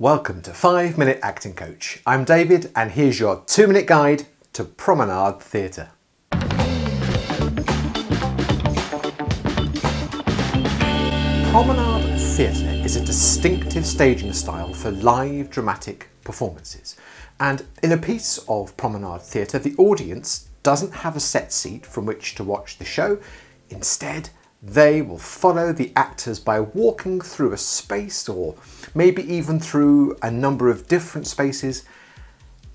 Welcome to 5 Minute Acting Coach. I'm David and here's your 2-minute guide to Promenade Theatre. Promenade Theatre is a distinctive staging style for live dramatic performances. And in a piece of Promenade Theatre, the audience doesn't have a set seat from which to watch the show. Instead, they will follow the actors by walking through a space or maybe even through a number of different spaces,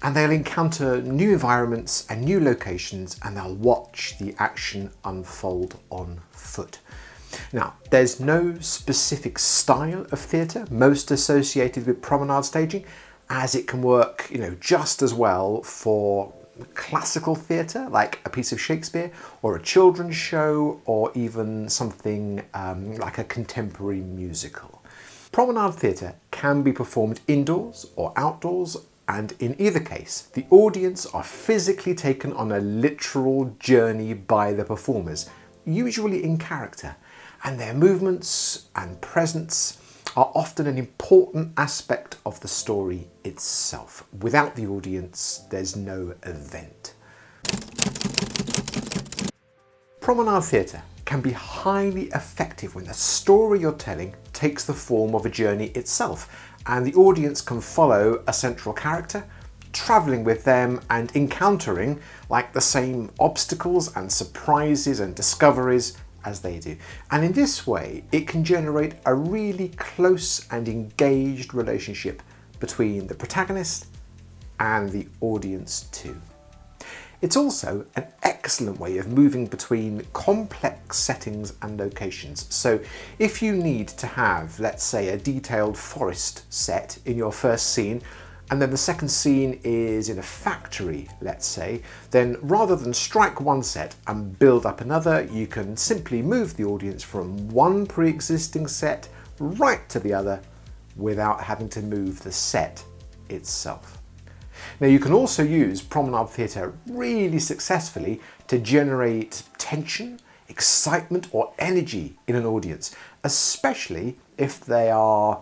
and they'll encounter new environments and new locations and they'll watch the action unfold on foot. Now, there's no specific style of theatre most associated with promenade staging, as it can work, just as well for classical theatre, like a piece of Shakespeare, or a children's show, or even something like a contemporary musical. Promenade theatre can be performed indoors or outdoors, and in either case, the audience are physically taken on a literal journey by the performers, usually in character, and their movements and presence are often an important aspect of the story itself. Without the audience, there's no event. Promenade theatre can be highly effective when the story you're telling takes the form of a journey itself, and the audience can follow a central character, travelling with them and encountering the same obstacles and surprises and discoveries as they do. And in this way, it can generate a really close and engaged relationship between the protagonist and the audience too. It's also an excellent way of moving between complex settings and locations. So if you need to have, let's say, a detailed forest set in your first scene, and then the second scene is in a factory, let's say, then rather than strike one set and build up another, you can simply move the audience from one pre-existing set right to the other without having to move the set itself. Now, you can also use promenade theatre really successfully to generate tension, excitement or energy in an audience, especially if they are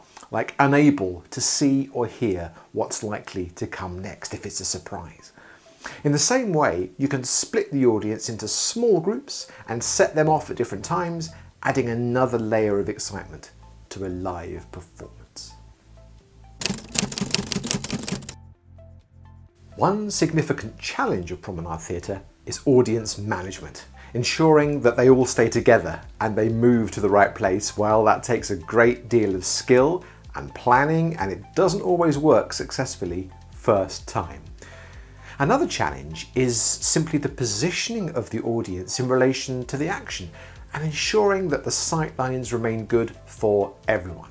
unable to see or hear what's likely to come next, if it's a surprise. In the same way, you can split the audience into small groups and set them off at different times, adding another layer of excitement to a live performance. One significant challenge of promenade theatre is audience management. Ensuring that they all stay together and they move to the right place, well, that takes a great deal of skill and planning, and it doesn't always work successfully first time. Another challenge is simply the positioning of the audience in relation to the action and ensuring that the sight lines remain good for everyone.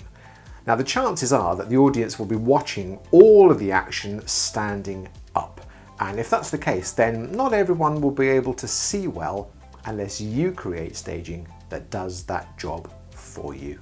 Now, the chances are that the audience will be watching all of the action standing up, and if that's the case, then not everyone will be able to see well unless you create staging that does that job for you.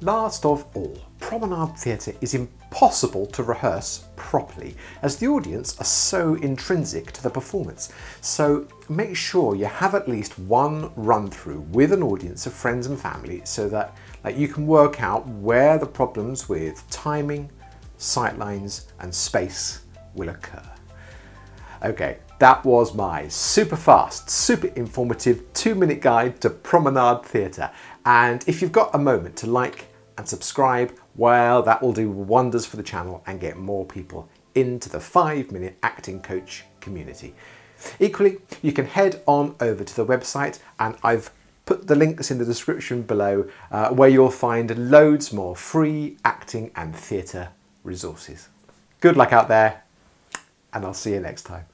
Last of all, promenade theatre is impossible to rehearse properly as the audience are so intrinsic to the performance. So make sure you have at least one run through with an audience of friends and family so that you can work out where the problems with timing, sightlines and space will occur. Okay, that was my super fast, super informative 2-minute guide to Promenade Theatre. And if you've got a moment to like and subscribe, well, that will do wonders for the channel and get more people into the 5-minute acting coach community. Equally, you can head on over to the website, and I've put the links in the description below where you'll find loads more free acting and theatre resources. Good luck out there, and I'll see you next time.